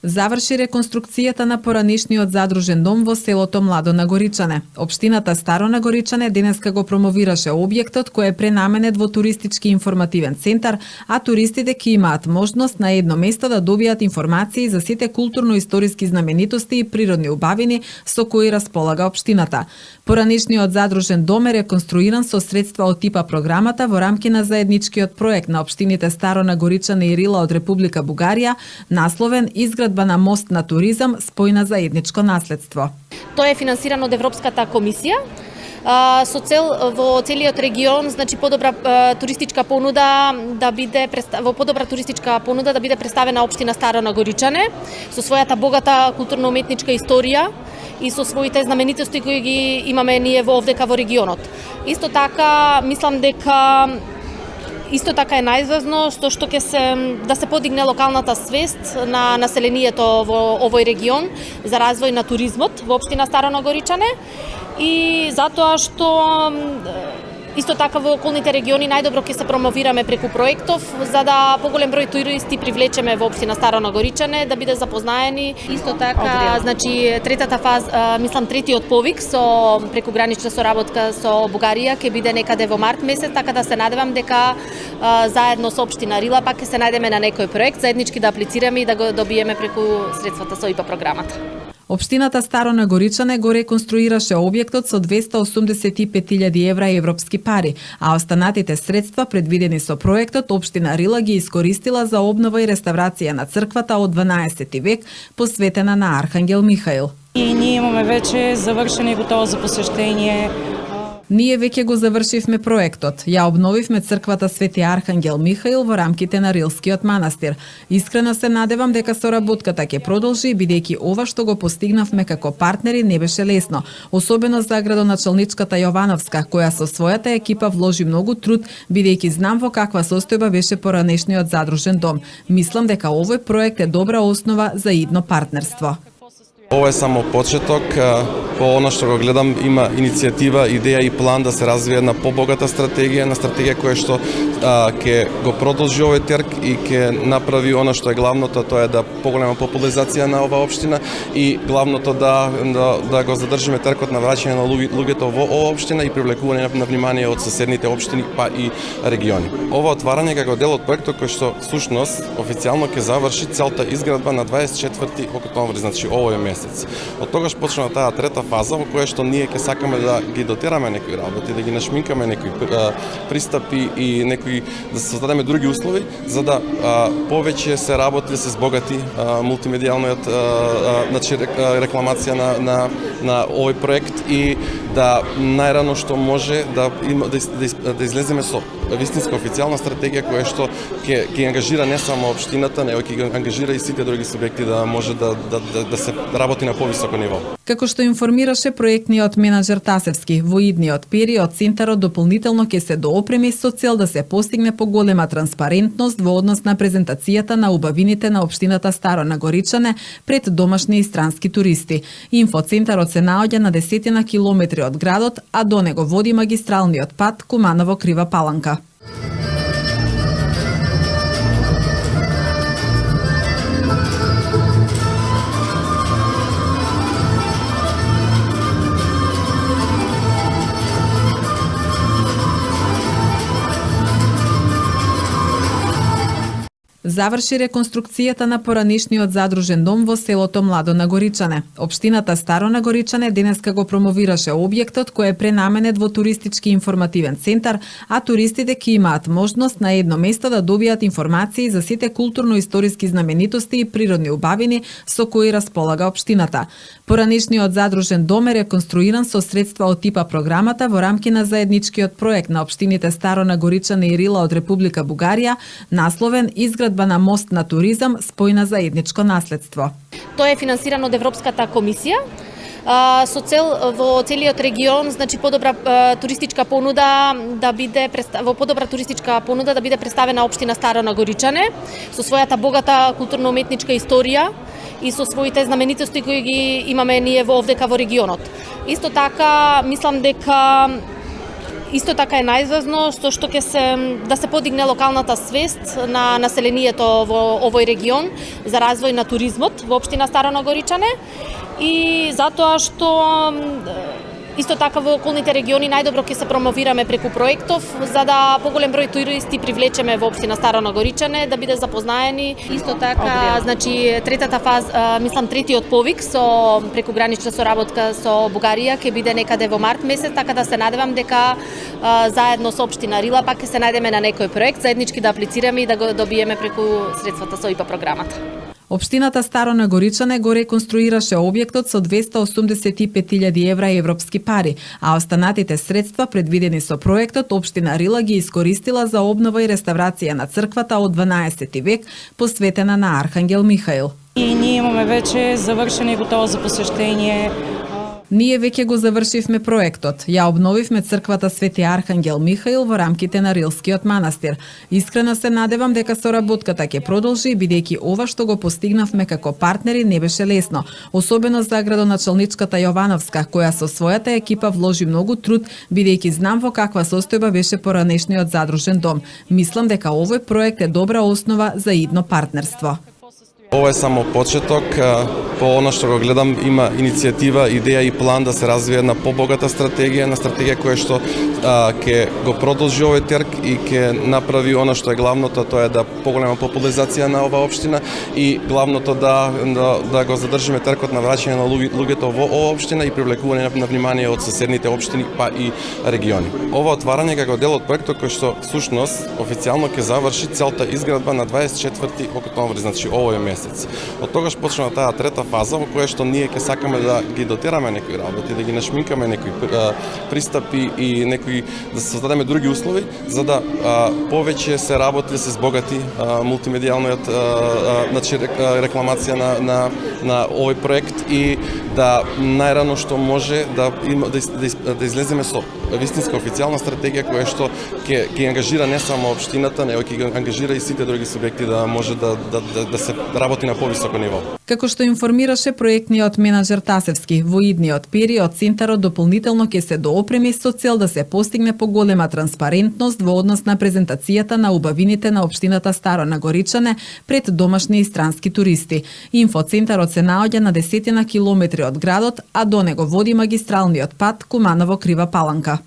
Заврши реконструкцијата на поранишниот задружен дом во селото Младо Нагоричане. Општината Старо Нагоричане денеска го промовираше објектот кој е пренаменет во туристички информативен центар, а туристите ќе имаат можност на едно место да добијат информации за сите културно-историски знаменитости и природни убавини со кои располага општината. Поранишниот задружен дом е реконструиран со средства од типа програмата во рамки на заедничкиот проект на општините Старо Нагоричане и Рила од Република Бугарија, насловен Изградба на мост на туризам спој на заедничко наследство. Тоа е финансирано од Европската комисија со цел во целиот регион, значи подобра туристичка понуда да биде представена општина Старо Нагоричане со својата богата културно-уметничка историја и со своите знаменитости кои ги имаме ние овдека во регионот. Исто така е најважно што ќе да се подигне локалната свест на населението во овој регион за развој на туризмот во општина Старо Нагоричане и затоа што исто така во околните региони најдобро ќе се промовираме преку проектов за да поголем број туристи привлечеме во општина Старо Нагоричане да биде запознаени. Исто така, значи третата фаза, третиот повик со прекугранична соработка со Бугарија ќе биде некаде во март месец, така да се надевам дека заедно со општина Рила пак ќе се најдеме на некој проект, заеднички да аплицираме и да го добиеме преку средствата со ИПА програмата. Општината Старо Нагоричане го реконструираше објектот со 285.000 евра европски пари, а останатите средства предвидени со проектот општина Рила ги искористила за обнова и реставрација на црквата од 12 век, посветена на Архангел Михаил. И ние имаме веќе завршено и готово за посештење. Ние веќе го завршивме проектот. Ја обновивме црквата Свети Архангел Михаил во рамките на Рилскиот манастир. Искрено се надевам дека соработката ќе продолжи, бидејќи ова што го постигнавме како партнери не беше лесно, особено за градоначалничката Јовановска, која со својата екипа вложи многу труд, бидејќи знам во каква состојба беше поранешниот задружен дом. Мислам дека овој проект е добра основа за идно партнерство. Ова е само почеток, по она што го гледам има иницијатива, идеја и план да се развие една побогата стратегија, која што ќе го продолжи овој трг и ќе направи она што е главното, тоа е да поголема популаризација на оваа општина и главното да го задржиме тргот на враќање на луѓето во оваа општина и привлекување на внимание од соседните општини па и региони. Ова отварање како дел од проектот кој што всушност официјално ќе заврши целта изградба на 24 октомври, значи овој месец. Од тогаш почна таа трета фаза во која што ние ќе сакаме да ги дотераме некои работи, да ги нашминкаме некои пристапи и некои да се создадеме други услови за да повеќе се работи, да се збогати мултимедијалниот значи рекламација на овој проект и да најрано што може да излеземе со вистинска официјална стратегија која што ќе ангажира не само општината, него ќе ангажира и сите други субјекти да може да се работи на повисоко ниво. Како што информираше проектниот менаџер Тасевски, во идниот период центарот дополнително ќе се доопреми со цел да се постигне поголема транспарентност во однос на презентацијата на убавините на општината Старо Нагоричане пред домашни и странски туристи. Инфоцентарот се наоѓа на 10 километри од градот, а до него води магистралниот пат Куманово-Крива Паланка. Заврши реконструкцијата на поранишниот задружен дом во селото Младо Нагоричане. Општината Старо Нагоричане денеска го промовираше објектот кој е пренаменет во туристички информативен центар, а туристите ќе имаат можност на едно место да добијат информации за сите културно-историски знаменитости и природни убавини со кои располага општината. Поранишниот задружен дом е реконструиран со средства од типа програмата во рамки на заедничкиот проект на општините Старо Нагоричане и Рила од Република Бугарија, насловен Изградба на мост на туризам спој на заедничко наследство. Тоа е финансирано од Европската комисија со цел во целиот регион, значи подобра туристичка понуда да биде представена општина Старо Нагоричане со својата богата културно-уметничка историја и со своите знаменитости кои ги имаме ние овдека во регионот. Исто така, мислам дека Исто така е најважно што ќе се да се подигне локалната свест на населението во овој регион за развој на туризмот во општина Старо Нагоричане и затоа што исто така во околните региони најдобро ќе се промовираме преку проектов за да поголем број туристи привлечеме во општина Старо Нагоричане да биде запознаени. Исто така, значи третата фаза, третиот повик со прекугранична соработка со Бугарија ќе биде некаде во март месец, така да се надевам дека заедно со општина Рила пак ќе се најдеме на некој проект, заеднички да аплицираме и да го добиеме преку средствата со ИПА програмата. Општината Старо Нагоричане го реконструираше објектот со 285.000 евра европски пари, а останатите средства предвидени со проектот општина Рила ги искористила за обнова и реставрација на црквата од 12 век, посветена на Архангел Михаил. И ние имаме веќе завршено и готово за посештење. Ние веќе го завршивме проектот. Ја обновивме црквата Свети Архангел Михаил во рамките на Рилскиот манастир. Искрено се надевам дека соработката ќе продолжи, бидејќи ова што го постигнавме како партнери не беше лесно, особено за градоначалничката Јовановска, која со својата екипа вложи многу труд, бидејќи знам во каква состојба беше поранешниот задружен дом. Мислам дека овој проект е добра основа за идно партнерство. Ова е само почеток, по она што го гледам има иницијатива, идеја и план да се развие една побогата стратегија, на стратегија која што ќе го продолжи овој терк и ќе направи она што е главното, тоа е да поголема популаризација на оваа општина и главното да го задржиме теркот на враќање на луѓето во оваа општина и привлекување на внимание од соседните општини па и региони. Ова отварање како дел од проектот кој што всушност официјално ќе заврши целта изградба на 24 октомври, значи овој месец. Од тогаш почнува таа трета фаза во која што ние ќе сакаме да ги дотераме некои работи, да ги нашминкаме некои пристапи и некои да се создадеме други услови за да повеќе се работи, да се збогати мултимедијалниот значи рекламација на овој проект и да најрано што може да излеземе со вистинска официјална стратегија која што ќе ангажира не само општината, него ќе ангажира и сите други субјекти да може да се работи на повисоко ниво. Како што информираше проектниот менаџер Тасевски, во идниот период Центарот дополнително ќе се доопреми со цел да се постигне поголема транспарентност во однос на презентацијата на убавините на општината Старо Нагоричане пред домашни и странски туристи. Инфоцентарот се наоѓа на 10 километри од градот, а до него води магистралниот пат Куманово-Крива Паланка.